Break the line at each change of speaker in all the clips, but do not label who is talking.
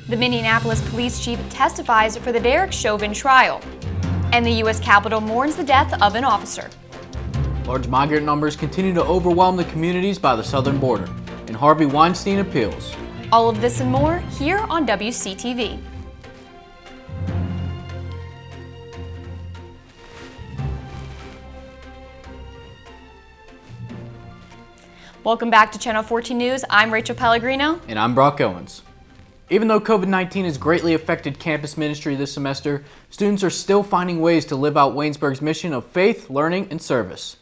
The Minneapolis police chief testifies for the Derek Chauvin trial. And the U.S. Capitol mourns the death of an officer.
Large migrant numbers continue to overwhelm the communities by the southern border, and Harvey Weinstein appeals.
All of this and more here on WCTV. Welcome back to Channel 14 News. I'm Rachel Pellegrino.
And I'm Brock Owens. Even though COVID-19 has greatly affected campus ministry this semester, students are still finding ways to live out Waynesburg's mission of faith, learning, and service.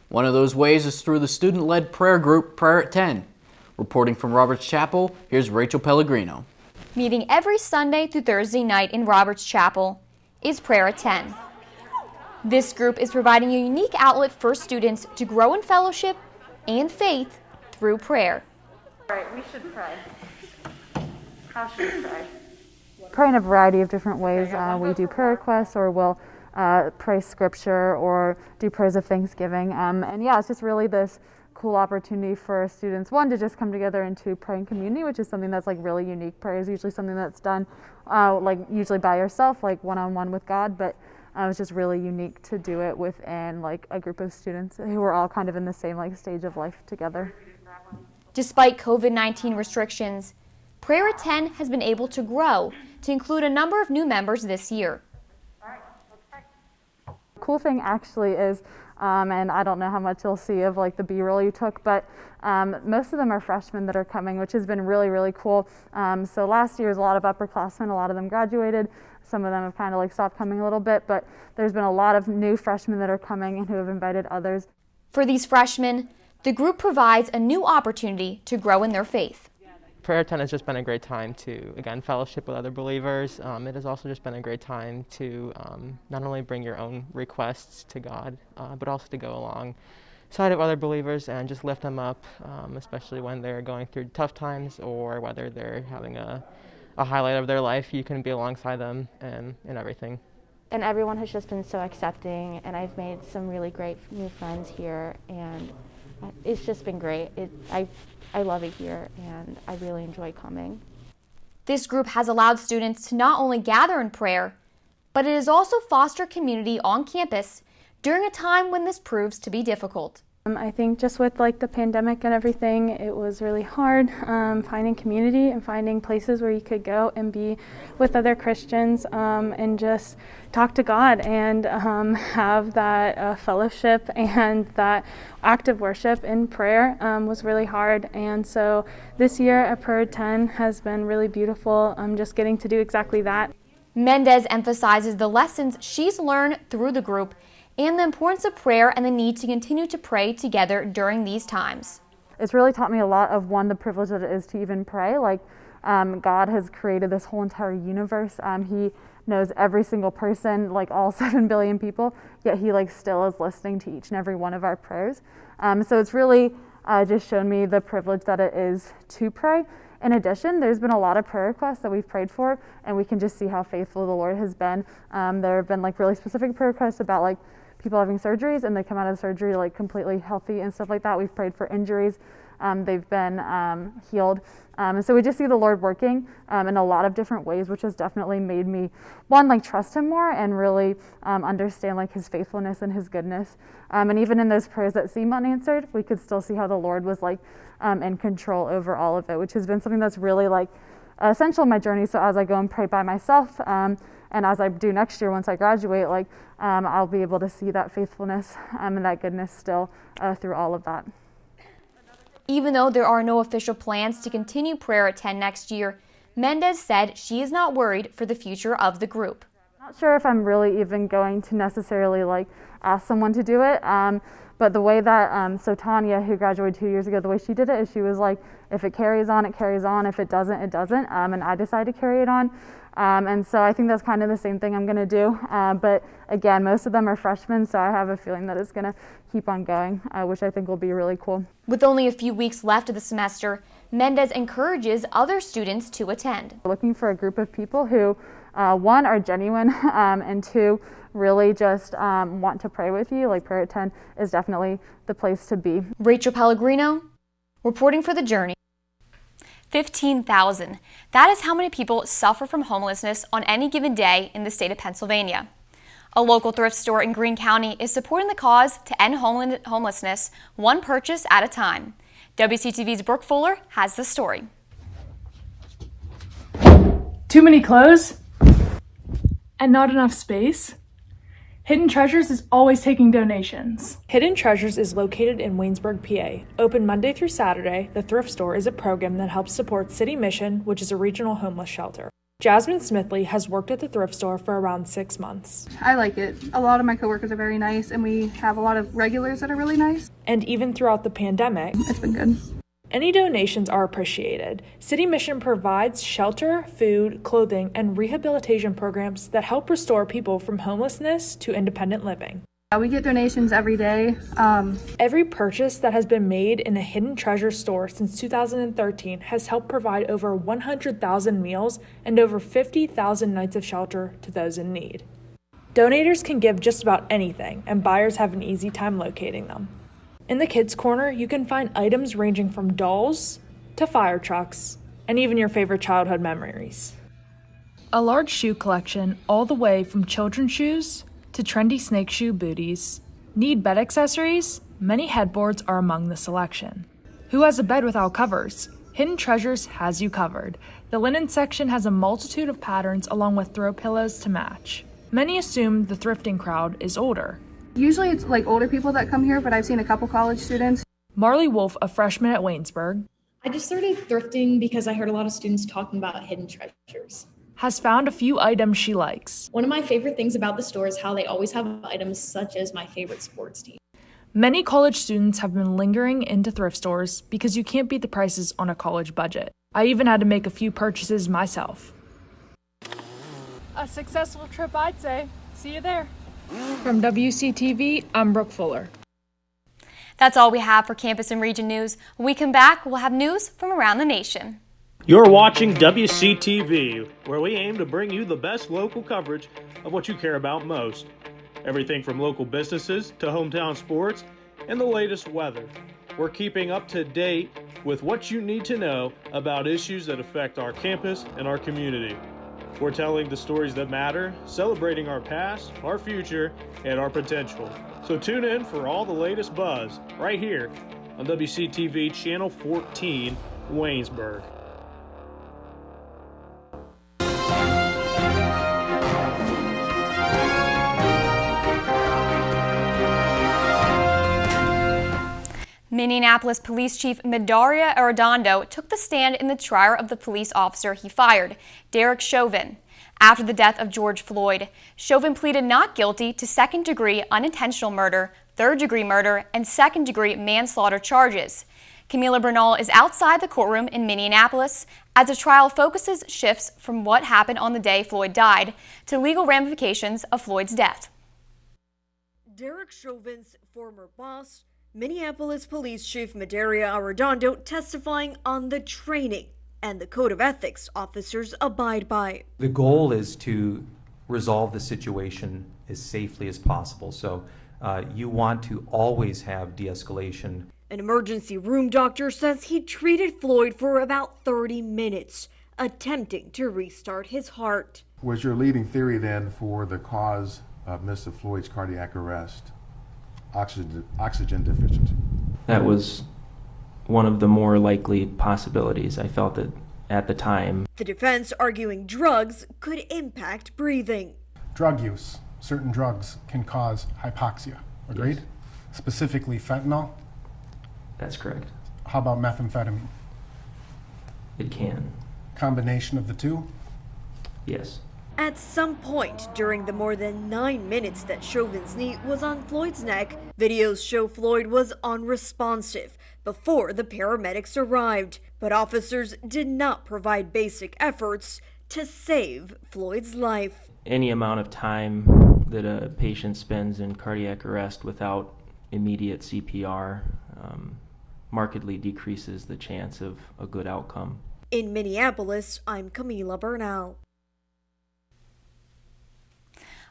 One of those ways is through the student-led prayer group Prayer at 10. Reporting from Roberts Chapel, here's Rachel Pellegrino.
Meeting every Sunday through Thursday night in Roberts Chapel is Prayer at 10. This group is providing a unique outlet for students to grow in fellowship and faith through prayer.
All right, we should pray. How should we pray?
Pray in a variety of different ways. We do prayer requests, or we'll pray scripture, or do prayers of thanksgiving. And yeah, it's just really this cool opportunity for students, one, to just come together and to pray in community, which is something that's like really unique. Prayer is usually something that's done like usually by yourself, like one-on-one with God, but it's just really unique to do it within like a group of students who are all kind of in the same like stage of life together.
Despite COVID-19 restrictions, Prayer at 10 has been able to grow to include a number of new members this year.
Cool thing actually is, and I don't know how much you'll see of like the B-roll you took, but most of them are freshmen that are coming, which has been really, really cool. So last year was a lot of upperclassmen, a lot of them graduated. Some of them have kind of like stopped coming a little bit, but there's been a lot of new freshmen that are coming and who have invited others.
For these freshmen, the group provides a new opportunity to grow in their faith.
Prayer 10 has just been a great time to, again, fellowship with other believers. It has also just been a great time to not only bring your own requests to God, but also to go alongside of other believers and just lift them up, especially when they're going through tough times or whether they're having a highlight of their life. You can be alongside them and everything.
And everyone has just been so accepting, and I've made some really great new friends here, and it's just been great. I love it here, and I really enjoy coming.
This group has allowed students to not only gather in prayer, but it has also fostered community on campus during a time when this proves to be difficult.
I think just with like the pandemic and everything, it was really hard finding community and finding places where you could go and be with other Christians and just talk to God and have that fellowship and that active worship in prayer was really hard. And so this year at Prayer 10 has been really beautiful, just getting to do exactly that.
Mendez emphasizes the lessons she's learned through the group and the importance of prayer and the need to continue to pray together during these times.
It's really taught me a lot of, one, the privilege that it is to even pray. Like God has created this whole entire universe. He knows every single person, like all 7 billion people, yet he like still is listening to each and every one of our prayers. So it's really just shown me the privilege that it is to pray. In addition, there's been a lot of prayer requests that we've prayed for, and we can just see how faithful the Lord has been. There have been like really specific prayer requests about like people having surgeries and they come out of the surgery like completely healthy and stuff like that. We've prayed for injuries. They've been healed. And so we just see the Lord working in a lot of different ways, which has definitely made me, one, like trust him more and really understand like his faithfulness and his goodness. And even in those prayers that seem unanswered, we could still see how the Lord was like in control over all of it, which has been something that's really like essential in my journey. So as I go and pray by myself, and as I do next year once I graduate, like I'll be able to see that faithfulness and that goodness still through all of that.
Even though there are no official plans to continue Prayer at 10 next year, Mendez said she is not worried for the future of the group.
I'm not sure if I'm really even going to necessarily like ask someone to do it, but the way that, so Tanya, who graduated 2 years ago, the way she did it is she was like, if it carries on, it carries on. If it doesn't, it doesn't. And I decided to carry it on. And so I think that's kind of the same thing I'm going to do. But again, most of them are freshmen, so I have a feeling that it's going to keep on going, which I think will be really cool.
With only a few weeks left of the semester, Mendez encourages other students to attend.
We're looking for a group of people who, one, are genuine, and two, really just want to pray with you. Like Prayer at 10 is definitely the place to be.
Rachel Pellegrino, reporting for The Journey. 15,000. That is how many people suffer from homelessness on any given day in the state of Pennsylvania. A local thrift store in Greene County is supporting the cause to end homelessness one purchase at a time. WCTV's Brooke Fuller has the story.
Too many clothes? And not enough space? Hidden Treasures is always taking donations. Hidden Treasures is located in Waynesburg, PA. Open Monday through Saturday, the thrift store is a program that helps support City Mission, which is a regional homeless shelter. Jasmine Smithley has worked at the thrift store for around 6 months.
I like it. A lot of my coworkers are very nice, and we have a lot of regulars that are really nice.
And even throughout the pandemic,
it's been good.
Any donations are appreciated. City Mission provides shelter, food, clothing, and rehabilitation programs that help restore people from homelessness to independent living.
We get donations every day.
Every purchase that has been made in a Hidden Treasure store since 2013 has helped provide over 100,000 meals and over 50,000 nights of shelter to those in need. Donators can give just about anything, and buyers have an easy time locating them. In the kids' corner, you can find items ranging from dolls to fire trucks, and even your favorite childhood memories. A large shoe collection all the way from children's shoes to trendy snake shoe booties. Need bed accessories? Many headboards are among the selection. Who has a bed without covers? Hidden Treasures has you covered. The linen section has a multitude of patterns along with throw pillows to match. Many assume the thrifting crowd is older.
Usually it's like older people that come here, but I've seen a couple college students.
Marley Wolf, a freshman at Waynesburg,
I just started thrifting because I heard a lot of students talking about hidden treasures.
Has found a few items she likes.
One of my favorite things about the store is how they always have items such as my favorite sports team.
Many college students have been lingering into thrift stores because you can't beat the prices on a college budget. I even had to make a few purchases myself.
A successful trip, I'd say. See you there.
From WCTV, I'm Brooke Fuller.
That's all we have for Campus and Region News. When we come back, we'll have news from around the nation.
You're watching WCTV, where we aim to bring you the best local coverage of what you care about most. Everything from local businesses to hometown sports and the latest weather. We're keeping up to date with what you need to know about issues that affect our campus and our community. We're telling the stories that matter, celebrating our past, our future, and our potential. So tune in for all the latest buzz right here on WCTV Channel 14, Waynesburg.
Minneapolis Police Chief Midaria Arredondo took the stand in the trial of the police officer he fired, Derek Chauvin. After the death of George Floyd, Chauvin pleaded not guilty to second-degree unintentional murder, third-degree murder, and second-degree manslaughter charges. Camila Bernal is outside the courtroom in Minneapolis as the trial shifts from what happened on the day Floyd died to legal ramifications of Floyd's death.
Derek Chauvin's former boss, Minneapolis Police Chief Midaria Arredondo, testifying on the training and the code of ethics officers abide by.
The goal is to resolve the situation as safely as possible. So you want to always have de-escalation.
An emergency room doctor says he treated Floyd for about 30 minutes, attempting to restart his heart.
Was your leading theory then for the cause of Mr. Floyd's cardiac arrest oxygen deficiency?
That was one of the more likely possibilities. I felt that at the time.
The defense arguing drugs could impact breathing.
Drug use. Certain drugs can cause hypoxia. Agreed?
Yes.
Specifically fentanyl?
That's correct.
How about methamphetamine?
It can.
Combination of the two?
Yes.
At some point during the more than 9 minutes that Chauvin's knee was on Floyd's neck, videos show Floyd was unresponsive before the paramedics arrived, but officers did not provide basic efforts to save Floyd's life.
Any amount of time that a patient spends in cardiac arrest without immediate CPR markedly decreases the chance of a good outcome.
In Minneapolis, I'm Camila Bernal.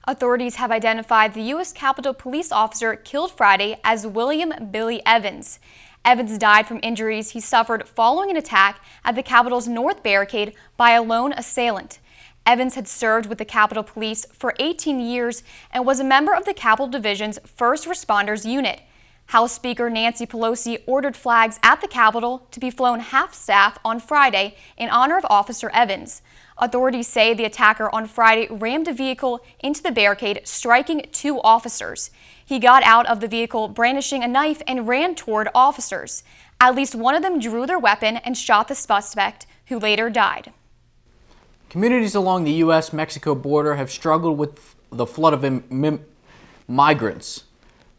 Authorities have identified the U.S. Capitol police officer killed Friday as William Billy Evans. Evans died from injuries he suffered following an attack at the Capitol's north barricade by a lone assailant. Evans had served with the Capitol Police for 18 years and was a member of the Capitol Division's First Responders Unit. House Speaker Nancy Pelosi ordered flags at the Capitol to be flown half-staff on Friday in honor of Officer Evans. Authorities say the attacker on Friday rammed a vehicle into the barricade, striking 2 officers. He got out of the vehicle brandishing a knife and ran toward officers. At least one of them drew their weapon and shot the suspect, who later died.
Communities along the U.S.-Mexico border have struggled with the flood of migrants.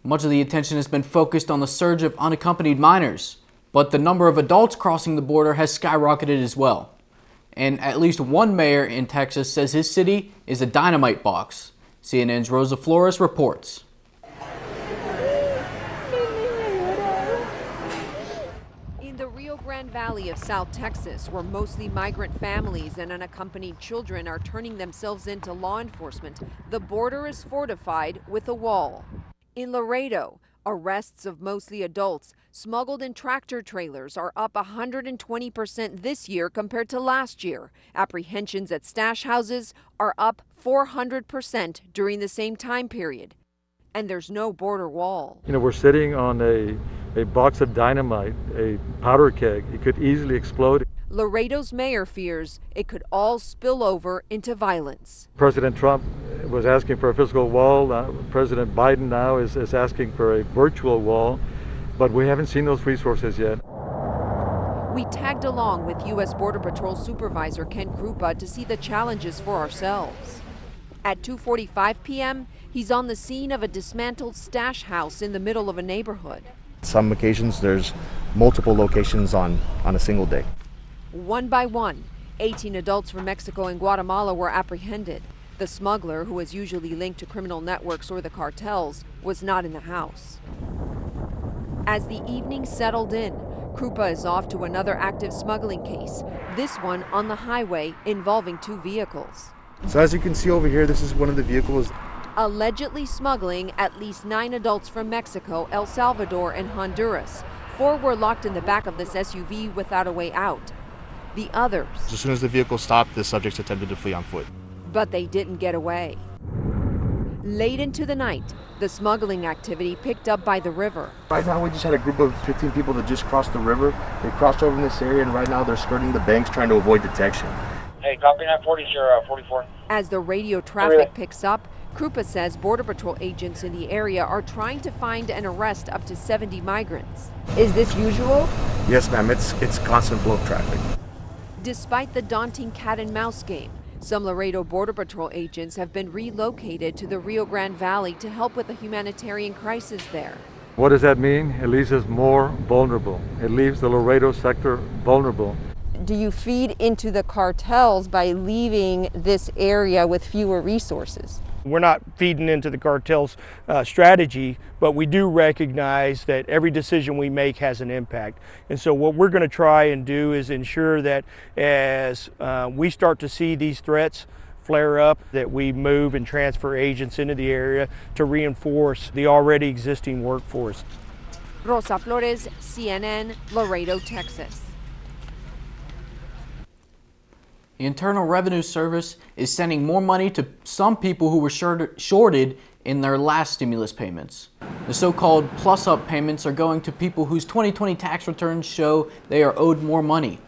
Much of the attention has been focused on the surge of unaccompanied minors, but the number of adults crossing the border has skyrocketed as well. And at least one mayor in Texas says his city is a dynamite box. CNN's Rosa Flores reports.
In the Rio Grande Valley of South Texas, where mostly migrant families and unaccompanied children are turning themselves into law enforcement, the border is fortified with a wall. In Laredo, arrests of mostly adults smuggled in tractor trailers are up 120% this year compared to last year. Apprehensions at stash houses are up 400% during the same time period. And there's no border wall.
You know, we're sitting on a box of dynamite, a powder keg. It could easily explode.
Laredo's mayor fears it could all spill over into violence.
President Trump was asking for a physical wall. President Biden now is asking for a virtual wall, but we haven't seen those resources yet.
We tagged along with U.S. Border Patrol Supervisor Ken Krupa to see the challenges for ourselves. At 2:45 p.m., he's on the scene of a dismantled stash house in the middle of a neighborhood.
Some occasions there's multiple locations on a single day.
One by one, 18 adults from Mexico and Guatemala were apprehended. The smuggler, who is usually linked to criminal networks or the cartels, was not in the house. As the evening settled in, Krupa is off to another active smuggling case, this one on the highway involving 2 vehicles.
So as you can see over here, this is one of the vehicles.
Allegedly smuggling at least 9 adults from Mexico, El Salvador, and Honduras. 4 were locked in the back of this SUV without a way out. The others.
As soon as the vehicle stopped, the subjects attempted to flee on foot.
But they didn't get away. Late into the night, the smuggling activity picked up by the river.
Right now we just had a group of 15 people that just crossed the river. They crossed over in this area and right now they're skirting the banks trying to avoid detection.
Hey, copy 940, 44.
As the radio traffic picks up, Krupa says Border Patrol agents in the area are trying to find and arrest up to 70 migrants. Is this usual?
Yes, ma'am. It's constant flow of traffic.
Despite the daunting cat-and-mouse game, some Laredo Border Patrol agents have been relocated to the Rio Grande Valley to help with the humanitarian crisis there.
What does that mean? It leaves us more vulnerable. It leaves the Laredo sector vulnerable.
Do you feed into the cartels by leaving this area with fewer resources?
We're not feeding into the cartel's strategy, but we do recognize that every decision we make has an impact. And so what we're going to try and do is ensure that as we start to see these threats flare up, that we move and transfer agents into the area to reinforce the already existing workforce.
Rosa Flores, CNN, Laredo, Texas.
The Internal Revenue Service is sending more money to some people who were shorted in their last stimulus payments. The so-called plus-up payments are going to people whose 2020 tax returns show they are owed more money.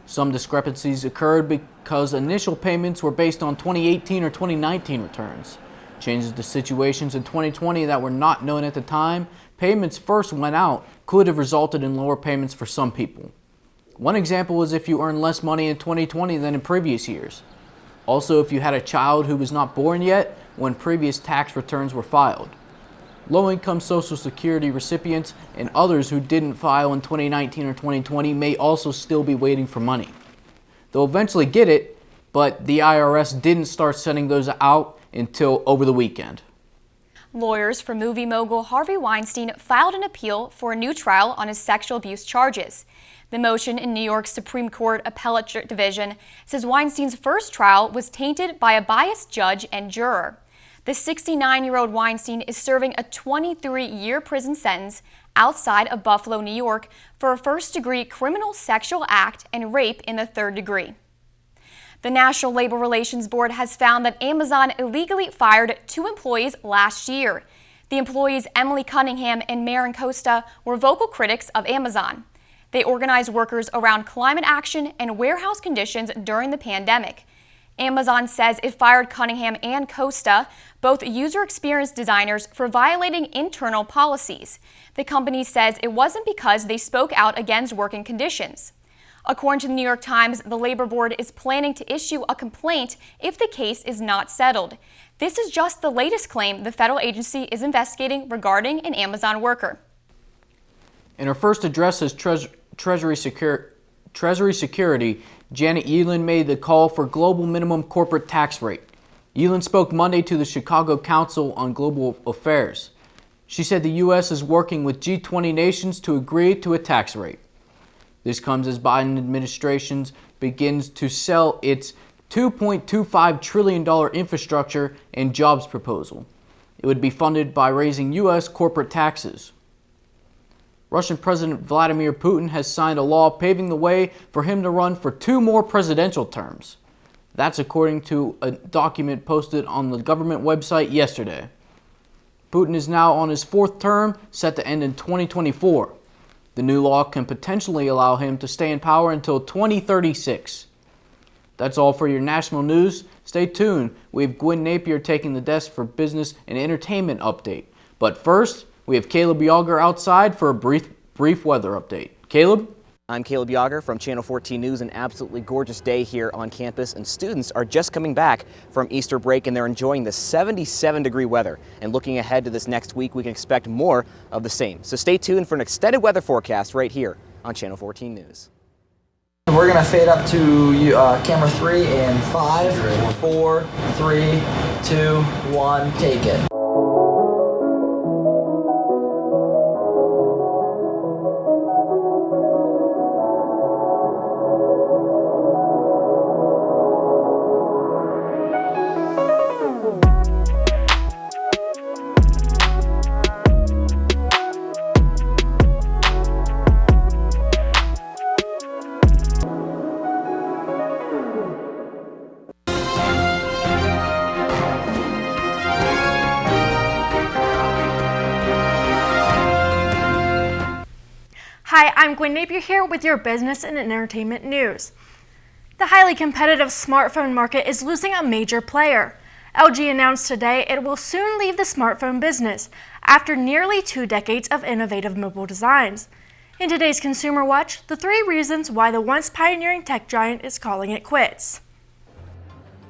Some discrepancies occurred because initial payments were based on 2018 or 2019 returns. Changes to situations in 2020 that were not known at the time payments first went out could have resulted in lower payments for some people. One example was if you earned less money in 2020 than in previous years. Also, if you had a child who was not born yet when previous tax returns were filed. Low-income Social Security recipients and others who didn't file in 2019 or 2020 may also still be waiting for money. They'll eventually get it, but the IRS didn't start sending those out until over the weekend.
Lawyers for movie mogul Harvey Weinstein filed an appeal for a new trial on his sexual abuse charges. The motion in New York's Supreme Court Appellate Division says Weinstein's first trial was tainted by a biased judge and juror. The 69-year-old Weinstein is serving a 23-year prison sentence outside of Buffalo, New York, for a first-degree criminal sexual act and rape in the third degree. The National Labor Relations Board has found that Amazon illegally fired 2 employees last year. The employees Emily Cunningham and Maren Costa were vocal critics of Amazon. They organized workers around climate action and warehouse conditions during the pandemic. Amazon says it fired Cunningham and Costa, both user experience designers, for violating internal policies. The company says it wasn't because they spoke out against working conditions. According to the New York Times, the Labor Board is planning to issue a complaint if the case is not settled. This is just the latest claim the federal agency is investigating regarding an Amazon worker.
In her first address as Treasury Security, Janet Yellen made the call for global minimum corporate tax rate. Yellen spoke Monday to the Chicago Council on Global Affairs. She said the U.S. is working with G20 nations to agree to a tax rate. This comes as Biden administration begins to sell its $2.25 trillion infrastructure and jobs proposal. It would be funded by raising U.S. corporate taxes. Russian President Vladimir Putin has signed a law paving the way for him to run for 2 more presidential terms. That's according to a document posted on the government website yesterday. Putin is now on his 4th term, set to end in 2024. The new law can potentially allow him to stay in power until 2036. That's all for your national news. Stay tuned. We have Gwen Napier taking the desk for business and entertainment update. But first, we have Caleb Yager outside for a brief weather update. Caleb?
I'm Caleb Yager from Channel 14 News. An absolutely gorgeous day here on campus, and students are just coming back from Easter break and they're enjoying the 77-degree weather. And looking ahead to this next week, we can expect more of the same. So stay tuned for an extended weather forecast right here on Channel 14 News.
We're going to fade up to camera 3 in 5, 4, 3, 2, 1, take it.
Hi, I'm Gwen Napier here with your business and entertainment news. The highly competitive smartphone market is losing a major player. LG announced today it will soon leave the smartphone business after nearly 2 decades of innovative mobile designs. In today's Consumer Watch, the 3 reasons why the once pioneering tech giant is calling it quits.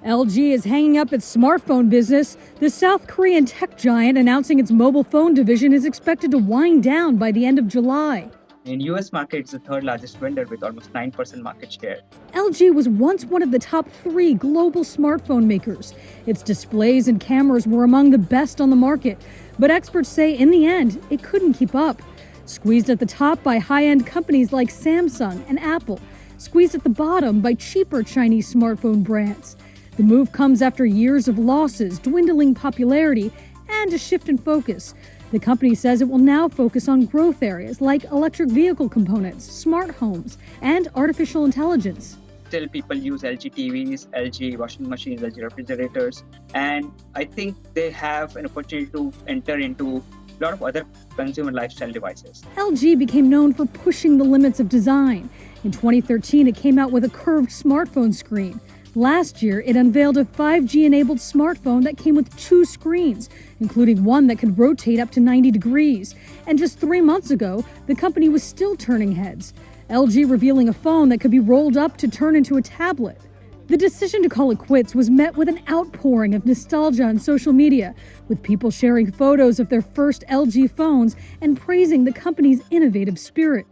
LG is hanging up its smartphone business. The South Korean tech giant announcing its mobile phone division is expected to wind down by the end of July.
In US market, it's the 3rd largest vendor with almost 9% market share.
LG was once one of the top 3 global smartphone makers. Its displays and cameras were among the best on the market, but experts say in the end, it couldn't keep up. Squeezed at the top by high-end companies like Samsung and Apple, squeezed at the bottom by cheaper Chinese smartphone brands. The move comes after years of losses, dwindling popularity, and a shift in focus. The company says it will now focus on growth areas like electric vehicle components, smart homes, and artificial intelligence.
Still, people use LG TVs, LG washing machines, LG refrigerators, and I think they have an opportunity to enter into a lot of other consumer lifestyle devices.
LG became known for pushing the limits of design. In 2013, it came out with a curved smartphone screen. Last year, it unveiled a 5G-enabled smartphone that came with 2 screens, including one that could rotate up to 90 degrees. And just 3 months ago, the company was still turning heads. LG revealing a phone that could be rolled up to turn into a tablet. The decision to call it quits was met with an outpouring of nostalgia on social media, with people sharing photos of their first LG phones and praising the company's innovative spirit.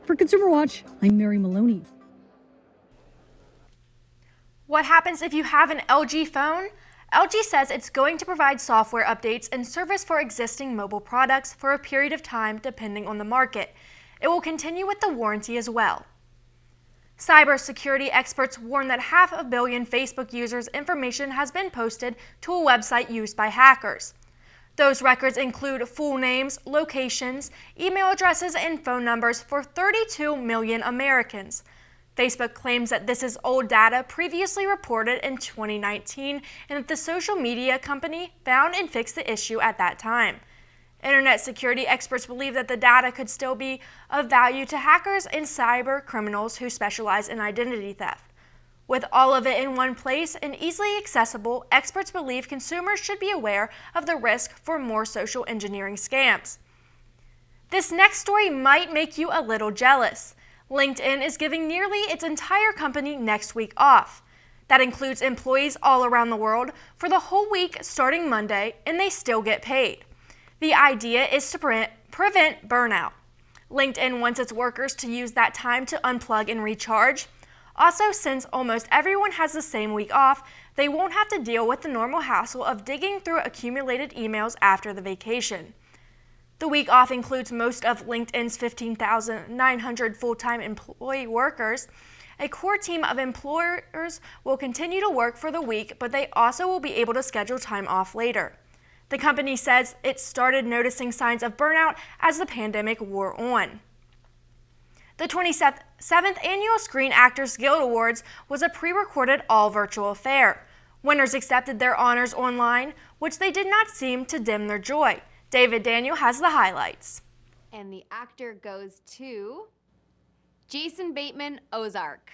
For Consumer Watch, I'm Mary Maloney.
What happens if you have an LG phone? LG says it's going to provide software updates and service for existing mobile products for a period of time depending on the market. It will continue with the warranty as well. Cybersecurity experts warn that 500 million Facebook users' information has been posted to a website used by hackers. Those records include full names, locations, email addresses, and phone numbers for 32 million Americans. Facebook claims that this is old data previously reported in 2019 and that the social media company found and fixed the issue at that time. Internet security experts believe that the data could still be of value to hackers and cyber criminals who specialize in identity theft. With all of it in one place and easily accessible, experts believe consumers should be aware of the risk for more social engineering scams. This next story might make you a little jealous. LinkedIn is giving nearly its entire company next week off. That includes employees all around the world for the whole week starting Monday, and they still get paid. The idea is to prevent burnout. LinkedIn wants its workers to use that time to unplug and recharge. Also, since almost everyone has the same week off, they won't have to deal with the normal hassle of digging through accumulated emails after the vacation. The week off includes most of LinkedIn's 15,900 full-time employee workers. A core team of employers will continue to work for the week, but they also will be able to schedule time off later. The company says it started noticing signs of burnout as the pandemic wore on. The 27th Annual Screen Actors Guild Awards was a pre-recorded all-virtual affair. Winners accepted their honors online, which they did not seem to dim their joy. David Daniel has the highlights.
And the actor goes to Jason Bateman, Ozark.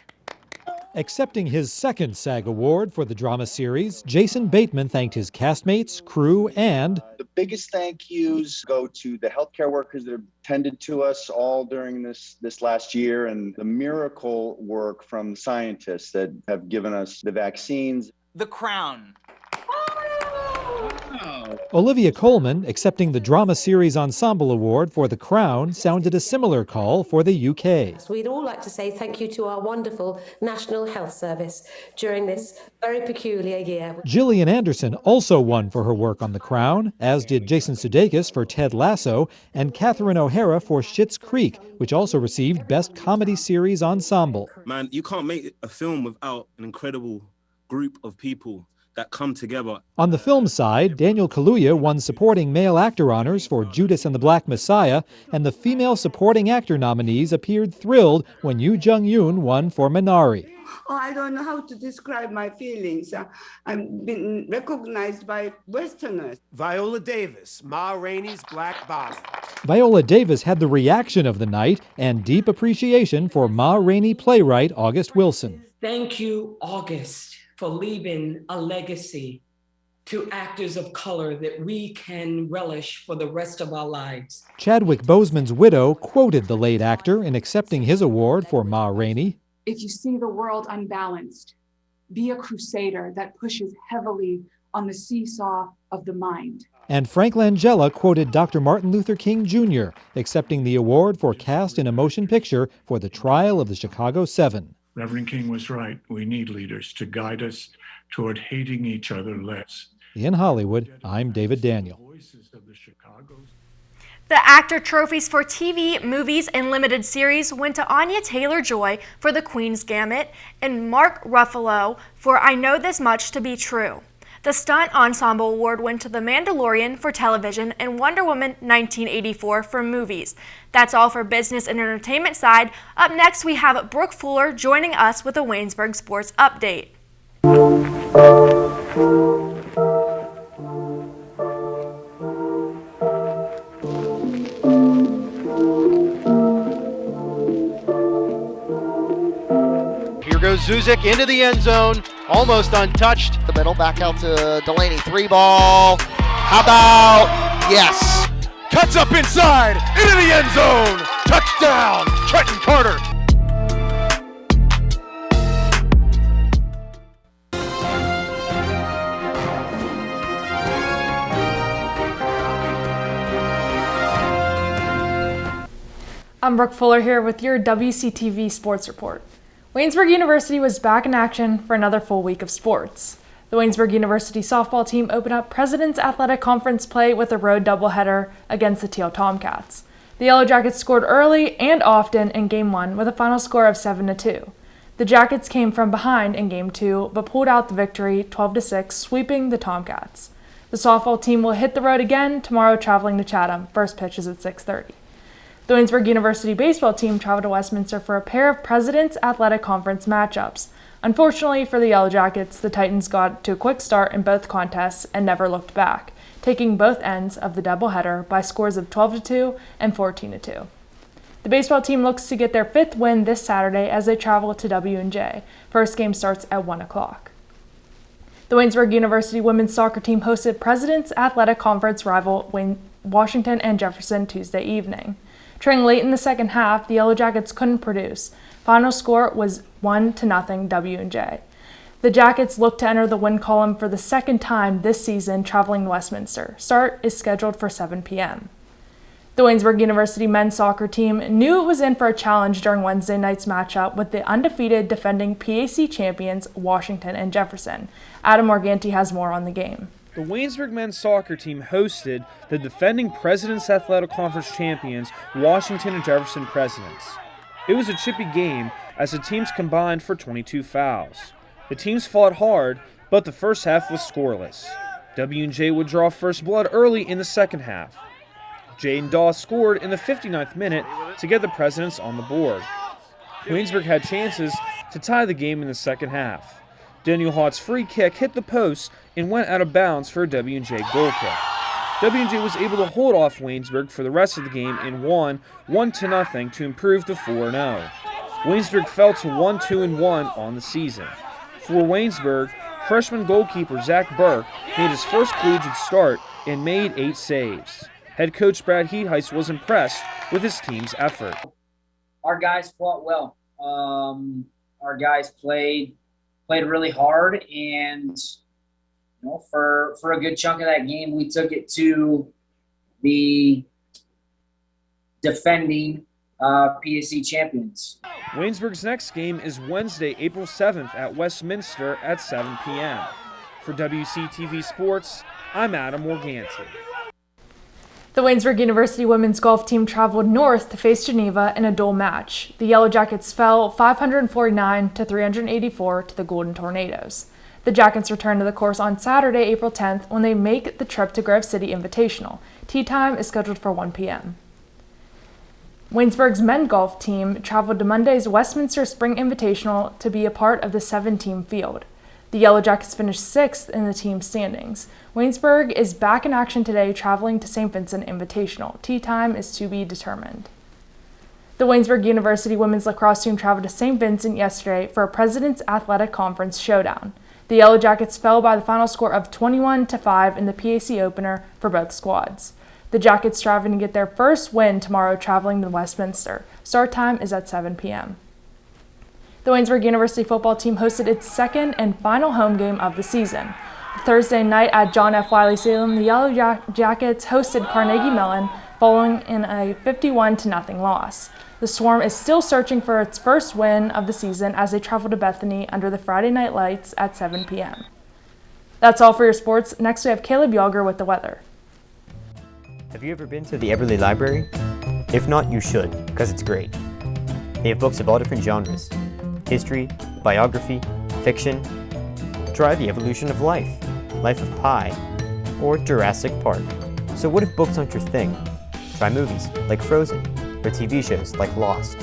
Accepting his second SAG award for the drama series, Jason Bateman thanked his castmates, crew, and
the biggest thank yous go to the healthcare workers that have tended to us all during this last year, and the miracle work from scientists that have given us the vaccines.
The Crown.
Olivia Colman, accepting the Drama Series Ensemble Award for The Crown, sounded a similar call for the UK.
So we'd all like to say thank you to our wonderful National Health Service during this very peculiar year.
Gillian Anderson also won for her work on The Crown, as did Jason Sudeikis for Ted Lasso and Catherine O'Hara for Schitt's Creek, which also received Best Comedy Series Ensemble.
Man, you can't make a film without an incredible group of people that come together.
On the film side, Daniel Kaluuya won Supporting Male Actor honors for Judas and the Black Messiah, and the female supporting actor nominees appeared thrilled when Yoo Jung-yoon won for Minari.
Oh, I don't know how to describe my feelings. I've been recognized by Westerners.
Viola Davis, Ma Rainey's Black Bottom.
Viola Davis had the reaction of the night and deep appreciation for Ma Rainey playwright August Wilson.
Thank you, August, for leaving a legacy to actors of color that we can relish for the rest of our lives.
Chadwick Boseman's widow quoted the late actor in accepting his award for Ma Rainey.
If you see the world unbalanced, be a crusader that pushes heavily on the seesaw of the mind.
And Frank Langella quoted Dr. Martin Luther King Jr., accepting the award for Cast in a Motion Picture for The Trial of the Chicago 7.
Reverend King was right. We need leaders to guide us toward hating each other less.
In Hollywood, I'm David Daniel.
The actor trophies for TV, movies, and limited series went to Anya Taylor-Joy for The Queen's Gambit and Mark Ruffalo for I Know This Much to Be True. The Stunt Ensemble Award went to The Mandalorian for television and Wonder Woman 1984 for movies. That's all for business and entertainment side. Up next, we have Brooke Fuller joining us with a Waynesburg Sports Update.
Here goes Zuzik into the end zone, almost untouched.
The middle, back out to Delaney, 3-ball. How about, yes.
Cuts up inside, into the end zone. Touchdown, Trenton Carter.
I'm Brooke Fuller here with your WCTV Sports Report. Waynesburg University was back in action for another full week of sports. The Waynesburg University softball team opened up President's Athletic Conference play with a road doubleheader against the Teal Tomcats. The Yellow Jackets scored early and often in Game 1 with a final score of 7-2. The Jackets came from behind in Game 2 but pulled out the victory 12-6, sweeping the Tomcats. The softball team will hit the road again tomorrow, traveling to Chatham. First pitch is at 6:30. The Waynesburg University baseball team traveled to Westminster for a pair of President's Athletic Conference matchups. Unfortunately for the Yellow Jackets, the Titans got to a quick start in both contests and never looked back, taking both ends of the doubleheader by scores of 12-2 and 14-2. The baseball team looks to get their 5th win this Saturday as they travel to W&J. First game starts at 1 o'clock. The Waynesburg University women's soccer team hosted President's Athletic Conference rival Washington and Jefferson Tuesday evening. Trailing late in the second half, the Yellow Jackets couldn't produce. Final score was 1-0 W&J. The Jackets look to enter the win column for the second time this season, traveling to Westminster. Start is scheduled for 7 p.m. The Waynesburg University men's soccer team knew it was in for a challenge during Wednesday night's matchup with the undefeated defending PAC champions Washington and Jefferson. Adam Morganti has more on the game.
The Waynesburg men's soccer team hosted the defending President's Athletic Conference champions, Washington and Jefferson Presidents. It was a chippy game as the teams combined for 22 fouls. The teams fought hard, but the first half was scoreless. W&J would draw first blood early in the second half. Jaden Dawes scored in the 59th minute to get the Presidents on the board. Waynesburg had chances to tie the game in the second half. Daniel Haught's free kick hit the post and went out of bounds for a W&J goal kick. W&J was able to hold off Waynesburg for the rest of the game and won 1-0 to improve to 4-0. Waynesburg fell to 1-2-1 on the season. For Waynesburg, freshman goalkeeper Zach Burke made his first collegiate start and made 8 saves. Head coach Brad Heatheist was impressed with his team's effort.
Our guys fought well. Our guys played really hard, and for a good chunk of that game, we took it to the defending PSC champions.
Waynesburg's next game is Wednesday, April 7th at Westminster at 7 p.m. For WCTV Sports, I'm Adam Morganti.
The Waynesburg University women's golf team traveled north to face Geneva in a dual match. The Yellow Jackets fell 549-384 to the Golden Tornadoes. The Jackets return to the course on Saturday, April 10th, when they make the trip to Grove City Invitational. Tee time is scheduled for 1 p.m. Waynesburg's men's golf team traveled to Monday's Westminster Spring Invitational to be a part of the 7-team field. The Yellow Jackets finished 6th in the team standings. Waynesburg is back in action today, traveling to St. Vincent Invitational. Tee time is to be determined. The Waynesburg University women's lacrosse team traveled to St. Vincent yesterday for a President's Athletic Conference showdown. The Yellow Jackets fell by the final score of 21-5 in the PAC opener for both squads. The Jackets striving to get their first win tomorrow, traveling to Westminster. Start time is at 7 p.m. The Waynesburg University football team hosted its second and final home game of the season. Thursday night at John F. Wiley Stadium, the Yellow Jackets hosted Carnegie Mellon, following in a 51-0 loss. The Swarm is still searching for its first win of the season as they travel to Bethany under the Friday night lights at 7 p.m. That's all for your sports. Next we have Caleb Yager with the weather.
Have you ever been to the Everly Library? If not, you should, because it's great. They have books of all different genres: history, biography, fiction. Try The Evolution of Life, Life of Pi, or Jurassic Park. So what if books aren't your thing? Try movies like Frozen, or TV shows like Lost.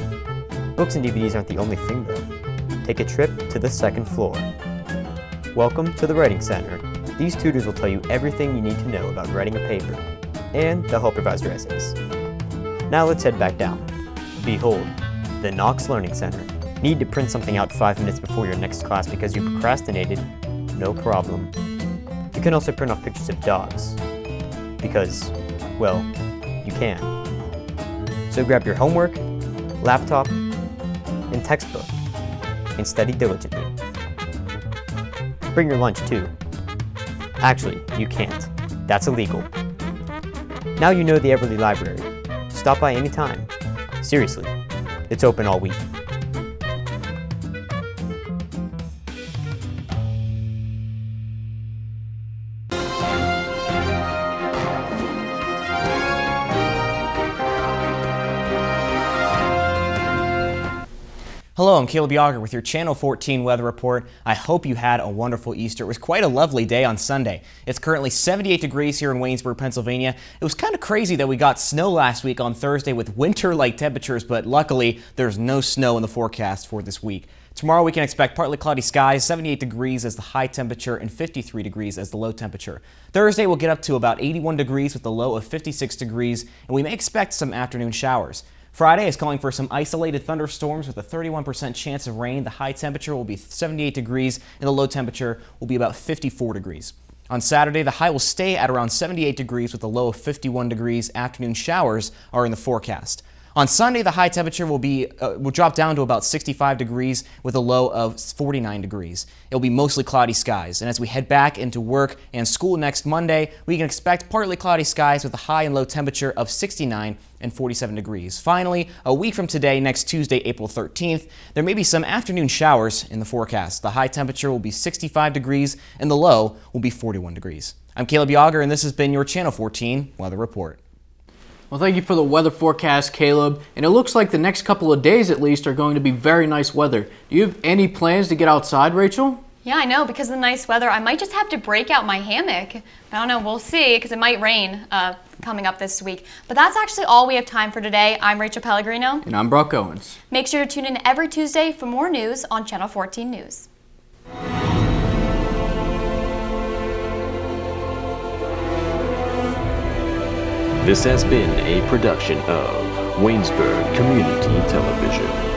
Books and DVDs aren't the only thing though. Take a trip to the second floor. Welcome to the Writing Center. These tutors will tell you everything you need to know about writing a paper, and they'll help revise your essays. Now let's head back down. Behold, the Knox Learning Center. Need to print something out 5 minutes before your next class because you procrastinated? No problem. You can also print off pictures of dogs. Because, well, you can. So grab your homework, laptop, and textbook, and study diligently. Bring your lunch too. Actually, you can't. That's illegal. Now you know the Everly Library. Stop by anytime. Seriously, it's open all week.
Hello, I'm Caleb Yager with your Channel 14 weather report. I hope you had a wonderful Easter. It was quite a lovely day on Sunday. It's currently 78 degrees here in Waynesburg, Pennsylvania. It was kind of crazy that we got snow last week on Thursday with winter-like temperatures, but luckily there's no snow in the forecast for this week. Tomorrow we can expect partly cloudy skies, 78 degrees as the high temperature and 53 degrees as the low temperature. Thursday we'll get up to about 81 degrees with the low of 56 degrees, and we may expect some afternoon showers. Friday is calling for some isolated thunderstorms with a 31% chance of rain. The high temperature will be 78 degrees and the low temperature will be about 54 degrees. On Saturday, the high will stay at around 78 degrees with a low of 51 degrees. Afternoon showers are in the forecast. On Sunday, the high temperature will drop down to about 65 degrees with a low of 49 degrees. It will be mostly cloudy skies, and as we head back into work and school next Monday, we can expect partly cloudy skies with a high and low temperature of 69 and 47 degrees. Finally, a week from today, next Tuesday, April 13th, there may be some afternoon showers in the forecast. The high temperature will be 65 degrees and the low will be 41 degrees. I'm Caleb Yager, and this has been your Channel 14 Weather Report.
Well, thank you for the weather forecast, Caleb. And it looks like the next couple of days at least are going to be very nice weather. Do you have any plans to get outside, Rachel?
Yeah, I know. Because of the nice weather, I might just have to break out my hammock. But I don't know. We'll see, because it might rain coming up this week. But that's actually all we have time for today. I'm Rachel Pellegrino.
And I'm Brock Owens.
Make sure to tune in every Tuesday for more news on Channel 14 News.
This has been a production of Waynesburg Community Television.